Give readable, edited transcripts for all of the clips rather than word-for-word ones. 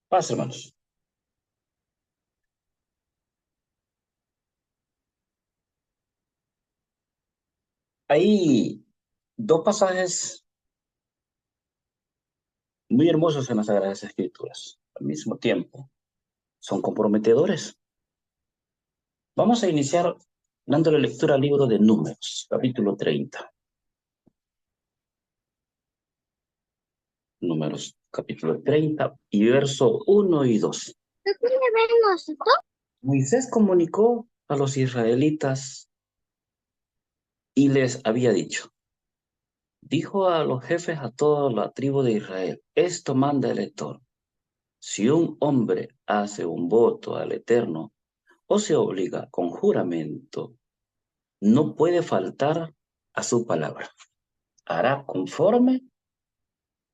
Paz, hermanos. Hay dos pasajes muy hermosos en las Sagradas Escrituras. Al mismo tiempo, son comprometedores. Vamos a iniciar dándole lectura al libro de Números, capítulo 30. Números, capítulo 30 y verso 1 y 2. Moisés comunicó a los israelitas y les había dicho, dijo a los jefes a toda la tribu de Israel, esto manda el Eterno. Si un hombre hace un voto al Eterno o se obliga con juramento, no puede faltar a su palabra. Hará conforme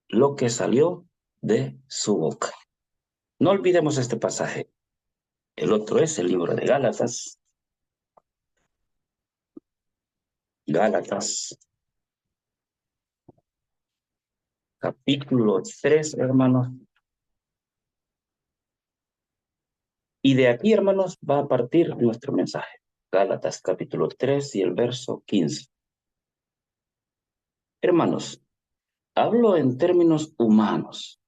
lo que salió de su boca. No olvidemos este pasaje. El otro es el libro de Gálatas. Gálatas, capítulo 3, hermanos. Y de aquí, hermanos, va a partir nuestro mensaje. Gálatas, capítulo 3 y el verso 15. Hermanos, hablo en términos humanos.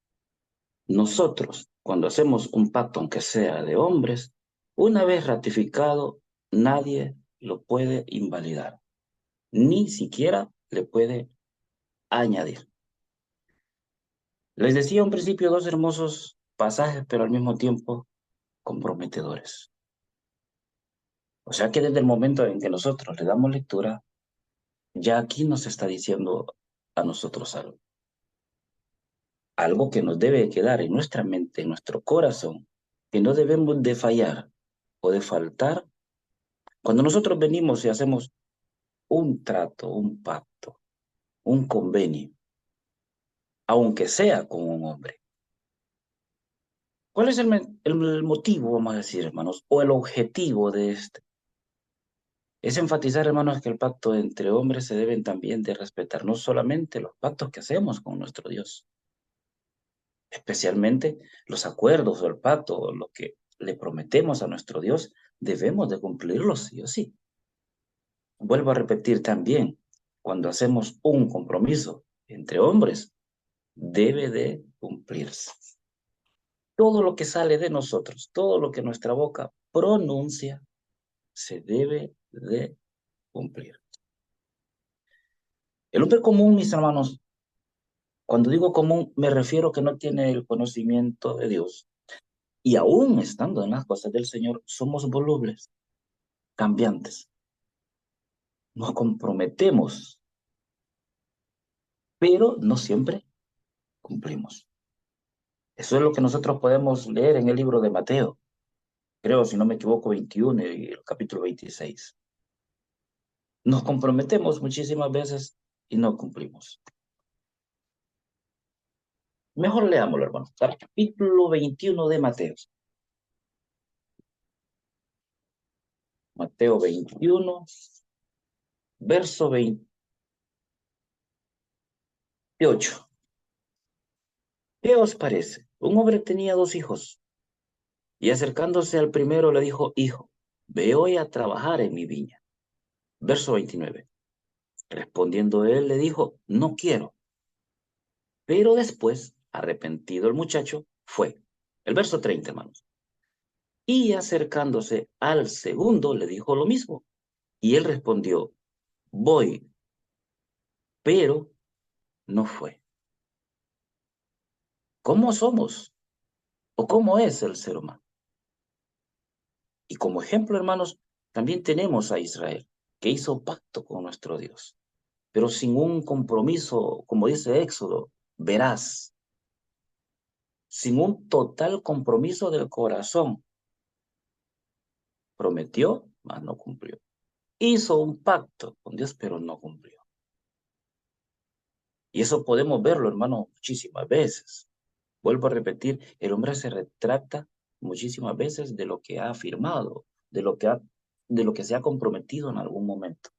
Nosotros, cuando hacemos un pacto, aunque sea de hombres, una vez ratificado, nadie lo puede invalidar, ni siquiera le puede añadir. Les decía un principio dos hermosos pasajes, pero al mismo tiempo comprometedores. O sea que desde el momento en que nosotros le damos lectura, ya aquí nos está diciendo a nosotros algo. Algo que nos debe quedar en nuestra mente, en nuestro corazón, que no debemos de fallar o de faltar cuando nosotros venimos y hacemos un trato, un pacto, un convenio, aunque sea con un hombre. ¿Cuál es el motivo, vamos a decir, hermanos, o el objetivo de este? Es enfatizar, hermanos, que el pacto entre hombres se deben también de respetar no solamente los pactos que hacemos con nuestro Dios, especialmente los acuerdos o el pacto, o lo que le prometemos a nuestro Dios, debemos de cumplirlos sí o sí. Vuelvo a repetir también, cuando hacemos un compromiso entre hombres, debe de cumplirse. Todo lo que sale de nosotros, todo lo que nuestra boca pronuncia, se debe de cumplir. El hombre común, mis hermanos, cuando digo común, me refiero que no tiene el conocimiento de Dios. Y aún estando en las cosas del Señor, somos volubles, cambiantes. Nos comprometemos, pero no siempre cumplimos. Eso es lo que nosotros podemos leer en el libro de Mateo. Creo, si no me equivoco, 21 y el capítulo 26. Nos comprometemos muchísimas veces y no cumplimos. Mejor leámoslo, hermano. Capítulo 21 de Mateo. Mateo 21, verso 28. ¿Qué os parece? Un hombre tenía dos hijos y acercándose al primero le dijo, hijo, ve hoy a trabajar en mi viña. Verso 29. Respondiendo él le dijo, no quiero. Pero después, arrepentido el muchacho, fue. El verso 30, hermanos. Y acercándose al segundo le dijo lo mismo. Y él respondió, voy, pero no fue. ¿Cómo somos? ¿O cómo es el ser humano? Y como ejemplo, hermanos, también tenemos a Israel, que hizo pacto con nuestro Dios, pero sin un compromiso, como dice Éxodo, veraz, sin un total compromiso del corazón. Prometió, mas no cumplió. Hizo un pacto con Dios, pero no cumplió. Y eso podemos verlo, hermano, muchísimas veces. Vuelvo a repetir, el hombre se retracta muchísimas veces de lo que ha afirmado, de lo que se ha comprometido en algún momento.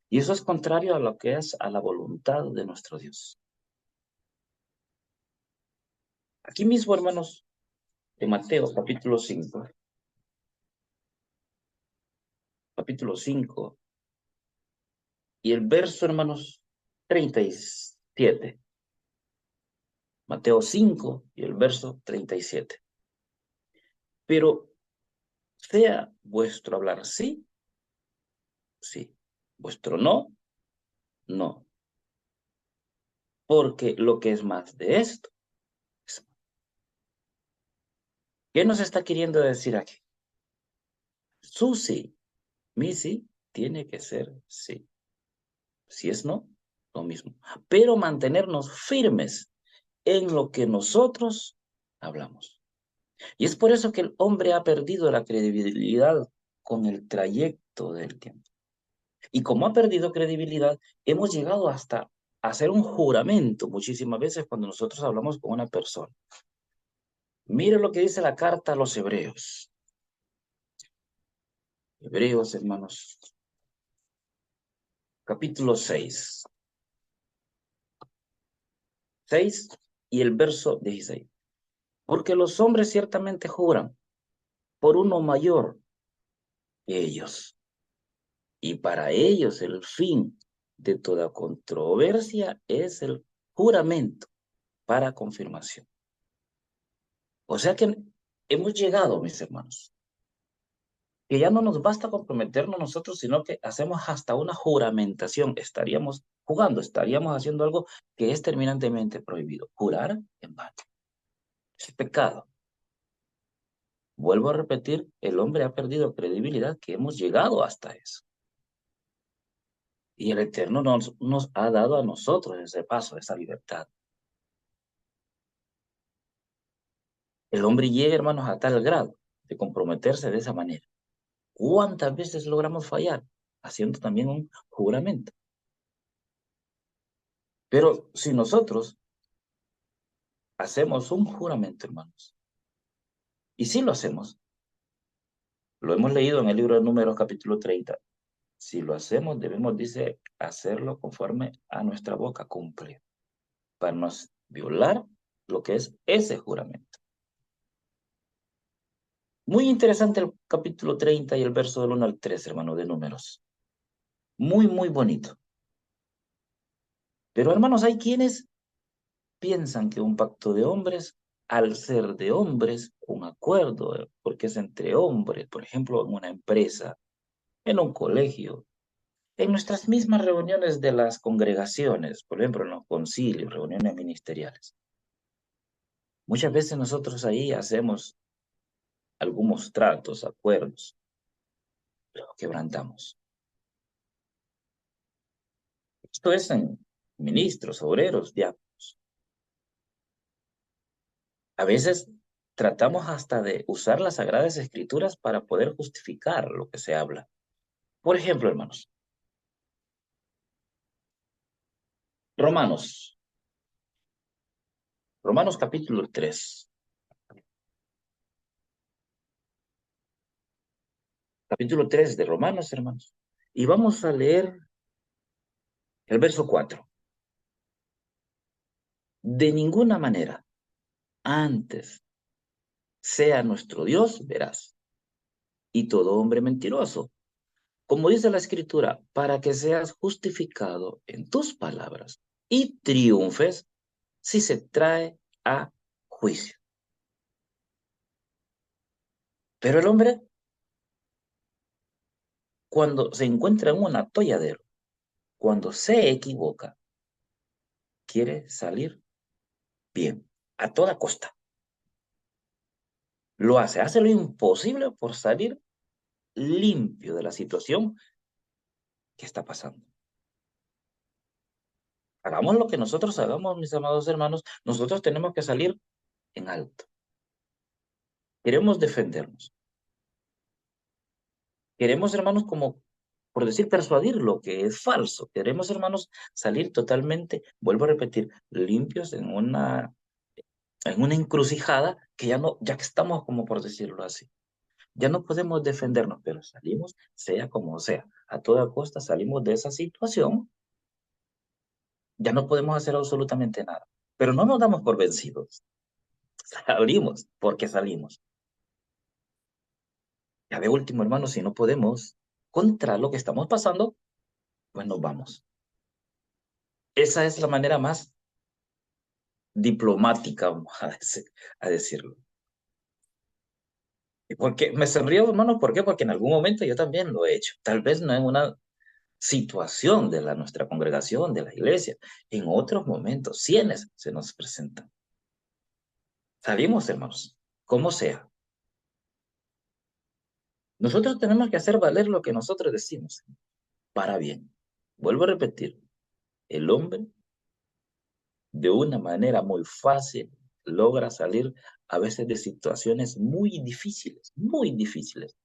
Y eso es contrario a lo que es a la voluntad de nuestro Dios. Aquí mismo, hermanos, en Mateo capítulo 5, y el verso, hermanos, 37. Mateo 5 y el verso 37. Pero sea vuestro hablar sí, sí, vuestro no, no, porque lo que es más de esto, ¿qué nos está queriendo decir aquí? Su sí, mi sí, tiene que ser sí. Si es no, lo mismo. Pero mantenernos firmes en lo que nosotros hablamos. Y es por eso que el hombre ha perdido la credibilidad con el trayecto del tiempo. Y como ha perdido credibilidad, hemos llegado hasta hacer un juramento muchísimas veces cuando nosotros hablamos con una persona. Mire lo que dice la carta a los hebreos. Hebreos, hermanos, capítulo 6. 6 y el verso 16. Porque los hombres ciertamente juran por uno mayor que ellos. Y para ellos el fin de toda controversia es el juramento para confirmación. O sea que hemos llegado, mis hermanos, que ya no nos basta comprometernos nosotros, sino que hacemos hasta una juramentación. Estaríamos jugando, estaríamos haciendo algo que es terminantemente prohibido. Jurar en vano. Es pecado. Vuelvo a repetir, el hombre ha perdido credibilidad, que hemos llegado hasta eso. Y el Eterno nos ha dado a nosotros ese paso, esa libertad. El hombre llega, hermanos, a tal grado de comprometerse de esa manera. ¿Cuántas veces logramos fallar? Haciendo también un juramento. Pero si nosotros hacemos un juramento, hermanos, y si lo hacemos, lo hemos leído en el libro de Números capítulo 30, si lo hacemos, debemos, dice, hacerlo conforme a nuestra boca, cumplir, para no violar lo que es ese juramento. Muy interesante el capítulo 30 y el verso del 1 al 3, hermano, de Números. Muy, muy bonito. Pero, hermanos, hay quienes piensan que un pacto de hombres, al ser de hombres, un acuerdo, porque es entre hombres, por ejemplo, en una empresa, en un colegio, en nuestras mismas reuniones de las congregaciones, por ejemplo, en los concilios, reuniones ministeriales. Muchas veces nosotros ahí hacemos algunos tratos, acuerdos, pero quebrantamos. Esto es en ministros, obreros, diáconos. A veces tratamos hasta de usar las Sagradas Escrituras para poder justificar lo que se habla. Por ejemplo, hermanos, Romanos, Romanos capítulo 3, capítulo 3 de Romanos, hermanos, y vamos a leer el verso 4. De ninguna manera, antes sea nuestro Dios veraz y todo hombre mentiroso, como dice la Escritura, para que seas justificado en tus palabras y triunfes si se trae a juicio. Pero el hombre, cuando se encuentra en un atolladero, cuando se equivoca, quiere salir bien, a toda costa. Lo hace lo imposible por salir limpio de la situación que está pasando. Hagamos lo que nosotros hagamos, mis amados hermanos, nosotros tenemos que salir en alto. Queremos defendernos. Queremos, hermanos, como por decir, persuadir lo que es falso. Queremos, hermanos, salir totalmente, vuelvo a repetir, limpios en una encrucijada que ya no, ya que estamos como por decirlo así. Ya no podemos defendernos, pero salimos, sea como sea. A toda costa salimos de esa situación, ya no podemos hacer absolutamente nada. Pero no nos damos por vencidos. Salimos, porque salimos. Ya de último, hermano, si no podemos contra lo que estamos pasando, pues nos vamos. Esa es la manera más diplomática, vamos a decirlo. ¿Y por qué? Me sonrío, hermano, ¿por qué? Porque en algún momento yo también lo he hecho. Tal vez no en una situación de nuestra congregación, de la iglesia, en otros momentos, cienes se nos presentan. Salimos, hermanos, como sea. Nosotros tenemos que hacer valer lo que nosotros decimos, para bien. Vuelvo a repetir, el hombre de una manera muy fácil logra salir a veces de situaciones muy difíciles, muy difíciles.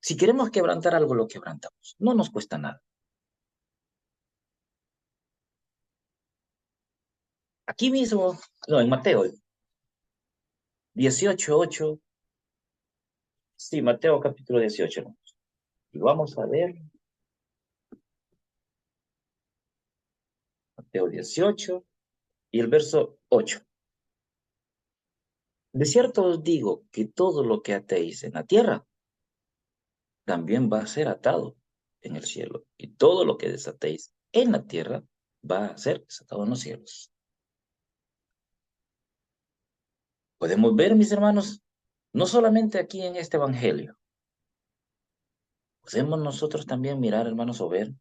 Si queremos quebrantar algo, lo quebrantamos. No nos cuesta nada. Aquí mismo, no, en Mateo 18:8, sí, Mateo capítulo 18, ¿no? Y vamos a ver, Mateo 18 y el verso 8. De cierto os digo que todo lo que atéis en la tierra también va a ser atado en el cielo. Y todo lo que desatéis en la tierra va a ser desatado en los cielos. Podemos ver, mis hermanos, no solamente aquí en este evangelio, podemos nosotros también mirar, hermanos, o ver,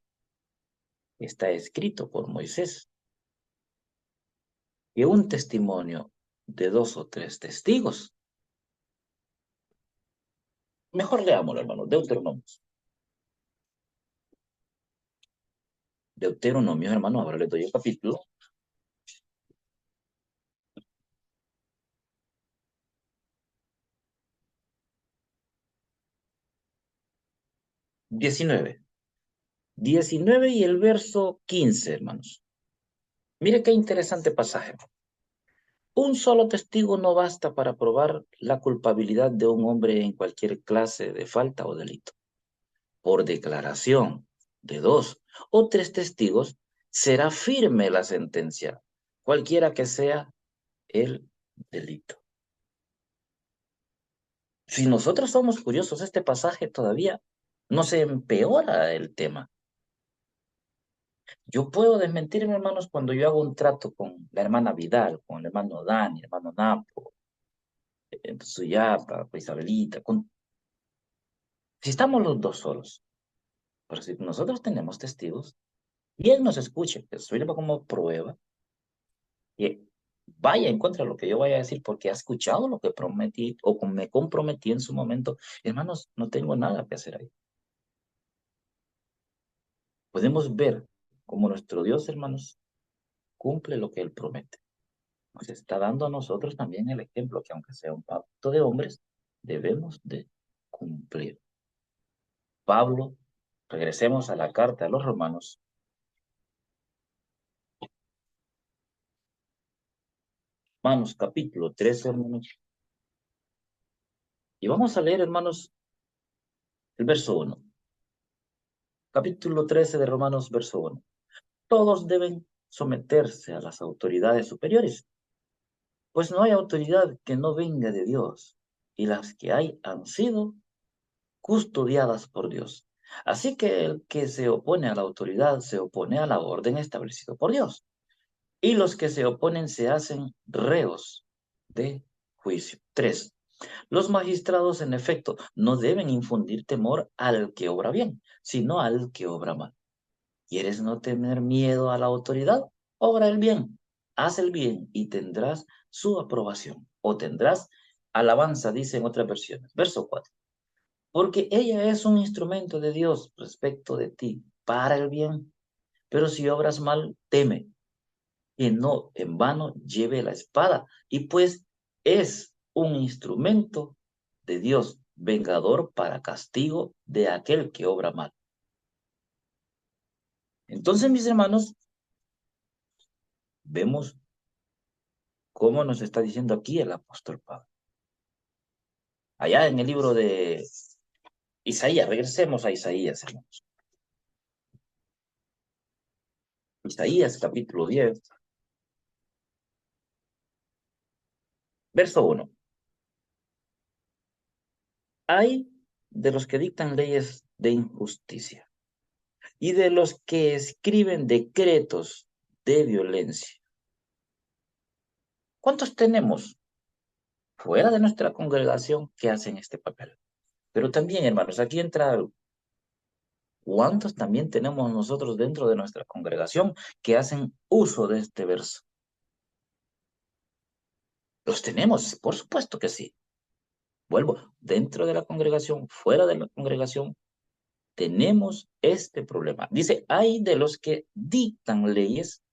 está escrito por Moisés, que un testimonio de 2 o 3 testigos, mejor leámoslo, hermanos, Deuteronomio, hermano, ahora le doy el capítulo 19. 19 y el verso 15, hermanos. Mire qué interesante pasaje. Un solo testigo no basta para probar la culpabilidad de un hombre en cualquier clase de falta o delito. Por declaración de 2 o 3 testigos, será firme la sentencia, cualquiera que sea el delito. Si nosotros somos curiosos, este pasaje todavía no se empeora el tema. Yo puedo desmentirme, hermanos, cuando yo hago un trato con la hermana Vidal, con el hermano Dani, el hermano Napo, Suyapa, Isabelita, si estamos los dos solos, pero si nosotros tenemos testigos, y él nos escuche, que sirva como prueba, y vaya en contra de lo que yo vaya a decir, porque ha escuchado lo que prometí o me comprometí en su momento, hermanos, no tengo nada que hacer ahí. Podemos ver cómo nuestro Dios, hermanos, cumple lo que él promete. Nos está dando a nosotros también el ejemplo que aunque sea un pacto de hombres, debemos de cumplir. Pablo, regresemos a la carta a los Romanos, Romanos capítulo 13, hermanos, y vamos a leer, hermanos, el verso 1. Capítulo 13 de Romanos, verso 1. Todos deben someterse a las autoridades superiores, pues no hay autoridad que no venga de Dios, y las que hay han sido custodiadas por Dios. Así que el que se opone a la autoridad se opone a la orden establecida por Dios, y los que se oponen se hacen reos de juicio. 3. Los magistrados, en efecto, no deben infundir temor al que obra bien, sino al que obra mal. ¿Quieres no tener miedo a la autoridad? Obra el bien, haz el bien y tendrás su aprobación, o tendrás alabanza, dice en otras versiones. Verso 4. Porque ella es un instrumento de Dios respecto de ti para el bien. Pero si obras mal, teme que no en vano lleve la espada, y pues es un instrumento de Dios vengador para castigo de aquel que obra mal. Entonces, mis hermanos, vemos cómo nos está diciendo aquí el apóstol Pablo. Allá en el libro de Isaías, regresemos a Isaías, hermanos. Isaías capítulo 10. Verso 1. Hay de los que dictan leyes de injusticia y de los que escriben decretos de violencia. ¿Cuántos tenemos fuera de nuestra congregación que hacen este papel? Pero también, hermanos, aquí entra algo. ¿Cuántos también tenemos nosotros dentro de nuestra congregación que hacen uso de este verso? Los tenemos, por supuesto que sí. Vuelvo, dentro de la congregación, fuera de la congregación, tenemos este problema. Dice, hay de los que dictan leyes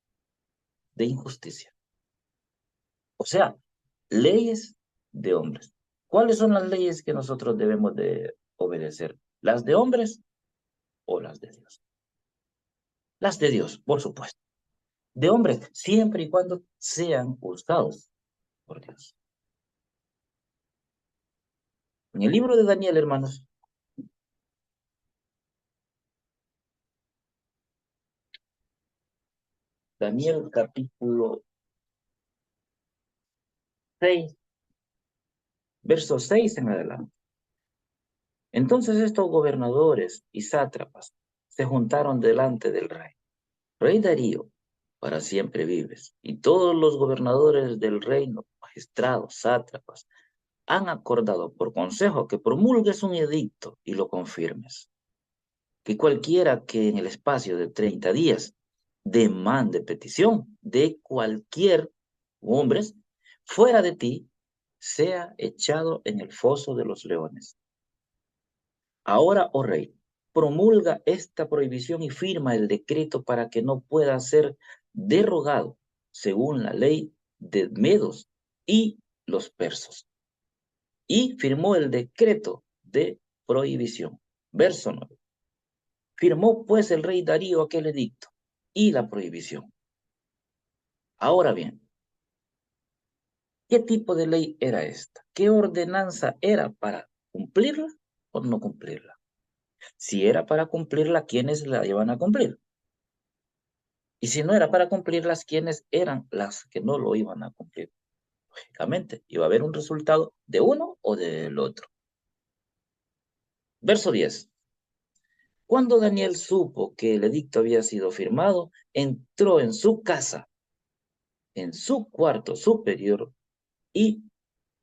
de injusticia. O sea, leyes de hombres. ¿Cuáles son las leyes que nosotros debemos de obedecer? ¿Las de hombres o las de Dios? Las de Dios, por supuesto. De hombres, siempre y cuando sean usados por Dios. En el libro de Daniel, hermanos, Daniel capítulo 6, verso 6 en adelante. Entonces estos gobernadores y sátrapas se juntaron delante del rey. Rey Darío, para siempre vives. Y todos los gobernadores del reino, magistrados, sátrapas, han acordado por consejo que promulgues un edicto y lo confirmes. Que cualquiera que en el espacio de 30 días demande petición de cualquier hombres fuera de ti, sea echado en el foso de los leones. Ahora, oh rey, promulga esta prohibición y firma el decreto para que no pueda ser derogado según la ley de Medos y los persas. Y firmó el decreto de prohibición. Verso 9. Firmó pues el rey Darío aquel edicto y la prohibición. Ahora bien, ¿qué tipo de ley era esta? ¿Qué ordenanza era para cumplirla o no cumplirla? Si era para cumplirla, ¿quiénes la iban a cumplir? Y si no era para cumplirlas, ¿quiénes eran las que no lo iban a cumplir? Lógicamente, iba a haber un resultado de uno o del otro. Verso 10. Cuando Daniel supo que el edicto había sido firmado, entró en su casa, en su cuarto superior, y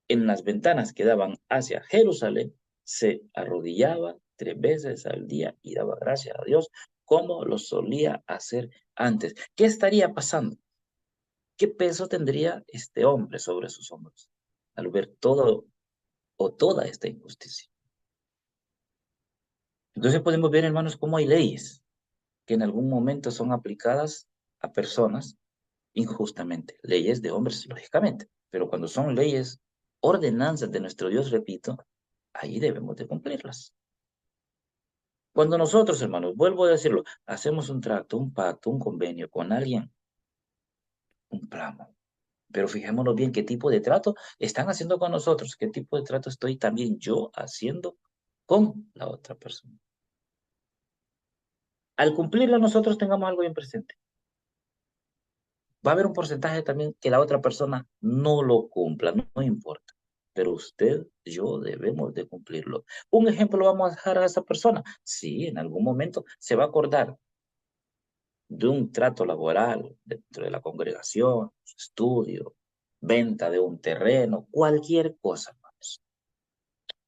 en las ventanas que daban hacia Jerusalén, se arrodillaba 3 veces al día y daba gracias a Dios como lo solía hacer antes. ¿Qué estaría pasando? ¿Qué peso tendría este hombre sobre sus hombros al ver todo o toda esta injusticia? Entonces podemos ver, hermanos, cómo hay leyes que en algún momento son aplicadas a personas injustamente. Leyes de hombres, lógicamente, pero cuando son leyes, ordenanzas de nuestro Dios, repito, ahí debemos de cumplirlas. Cuando nosotros, hermanos, vuelvo a decirlo, hacemos un trato, un pacto, un convenio con alguien, cumplamos. Pero fijémonos bien qué tipo de trato están haciendo con nosotros, qué tipo de trato estoy también yo haciendo con la otra persona. Al cumplirlo nosotros tengamos algo bien presente. Va a haber un porcentaje también que la otra persona no lo cumpla, no, no importa. Pero usted, yo debemos de cumplirlo. Un ejemplo lo vamos a dejar a esa persona. Sí, en algún momento se va a acordar de un trato laboral dentro de la congregación, estudio, venta de un terreno, cualquier cosa, hermanos.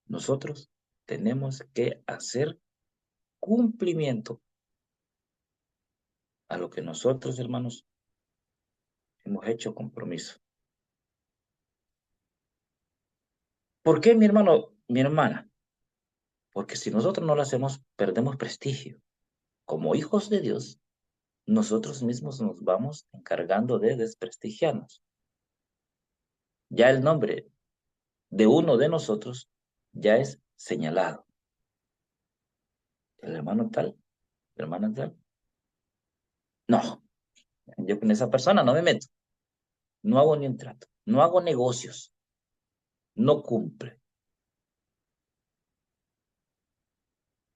Nosotros tenemos que hacer cumplimiento a lo que nosotros, hermanos, hemos hecho compromiso. ¿Por qué, mi hermano, mi hermana? Porque si nosotros no lo hacemos, perdemos prestigio. Como hijos de Dios, nosotros mismos nos vamos encargando de desprestigiarnos. Ya el nombre de uno de nosotros ya es señalado. El hermano tal, la hermana tal. No, yo con esa persona no me meto. No hago ni un trato. No hago negocios. No cumple.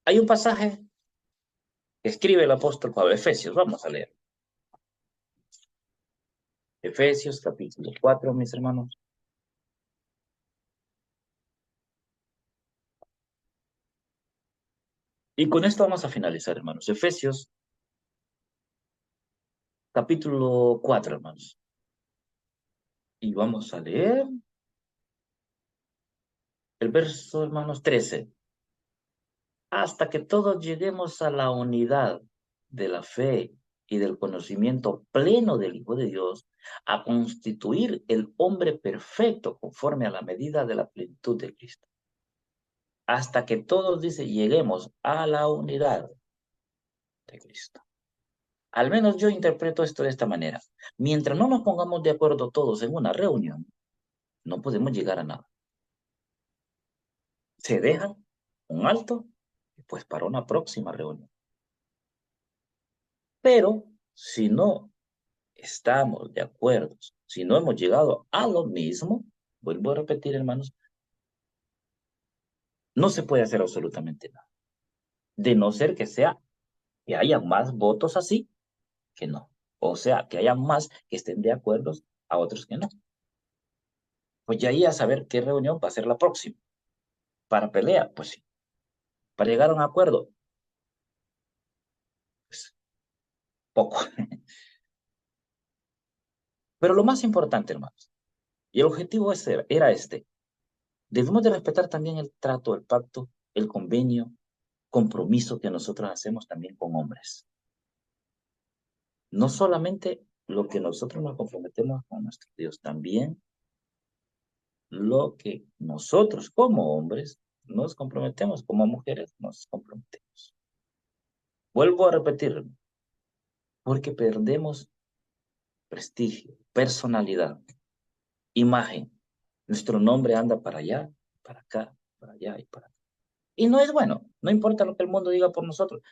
Hay un pasaje que escribe el apóstol Pablo, Efesios, vamos a leer. Efesios capítulo 4, mis hermanos. Y con esto vamos a finalizar, hermanos. Efesios, capítulo 4, hermanos. Y vamos a leer el verso, hermanos, 13. Hasta que todos lleguemos a la unidad de la fe y del conocimiento pleno del Hijo de Dios, a constituir el hombre perfecto conforme a la medida de la plenitud de Cristo. Hasta que todos, dice, lleguemos a la unidad de Cristo. Al menos yo interpreto esto de esta manera. Mientras no nos pongamos de acuerdo todos en una reunión, no podemos llegar a nada. Se deja un alto, pues para una próxima reunión. Pero si no estamos de acuerdo, si no hemos llegado a lo mismo, vuelvo a repetir, hermanos, no se puede hacer absolutamente nada. De no ser que haya más votos así que no. O sea, que haya más que estén de acuerdo a otros que no. Pues ya ahí a saber qué reunión va a ser la próxima. Para pelea, pues sí. Para llegar a un acuerdo, pues poco. Pero lo más importante, hermanos, y el objetivo era este. Debemos de respetar también el trato, el pacto, el convenio, compromiso que nosotros hacemos también con hombres. No solamente lo que nosotros nos comprometemos con nuestro Dios, también lo que nosotros como hombres nos comprometemos, como mujeres nos comprometemos. Vuelvo a repetir, porque perdemos prestigio, personalidad, imagen. Nuestro nombre anda para allá, para acá, para allá y para acá. Y no es bueno, no importa lo que el mundo diga por nosotros.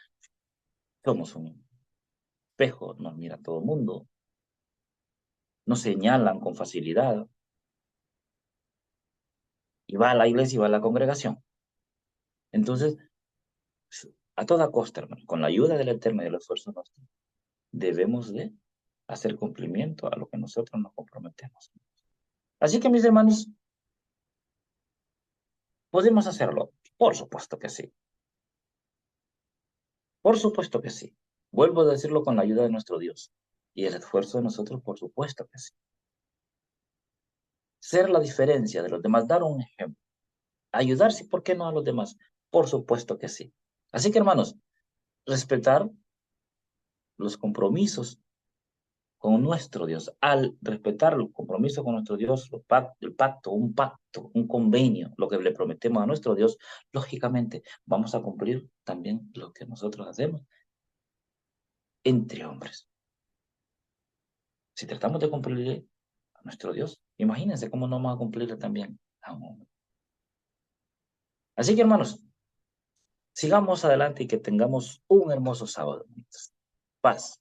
Somos un espejo, nos mira todo el mundo, nos señalan con facilidad. Y va a la iglesia y va a la congregación. Entonces, a toda costa, hermano, con la ayuda del Eterno y del esfuerzo nuestro, debemos de hacer cumplimiento a lo que nosotros nos comprometemos. Así que, mis hermanos, ¿podemos hacerlo? Por supuesto que sí. Por supuesto que sí. Vuelvo a decirlo con la ayuda de nuestro Dios. Y el esfuerzo de nosotros, por supuesto que sí. Ser la diferencia de los demás, dar un ejemplo. Ayudarse, ¿por qué no a los demás? Por supuesto que sí. Así que, hermanos, respetar los compromisos con nuestro Dios. Al respetar el compromiso con nuestro Dios, el pacto, un convenio, lo que le prometemos a nuestro Dios, lógicamente vamos a cumplir también lo que nosotros hacemos entre hombres. Si tratamos de cumplirle a nuestro Dios, imagínense cómo no vamos a cumplirle también a un hombre. Así que, hermanos, sigamos adelante y que tengamos un hermoso sábado. Paz.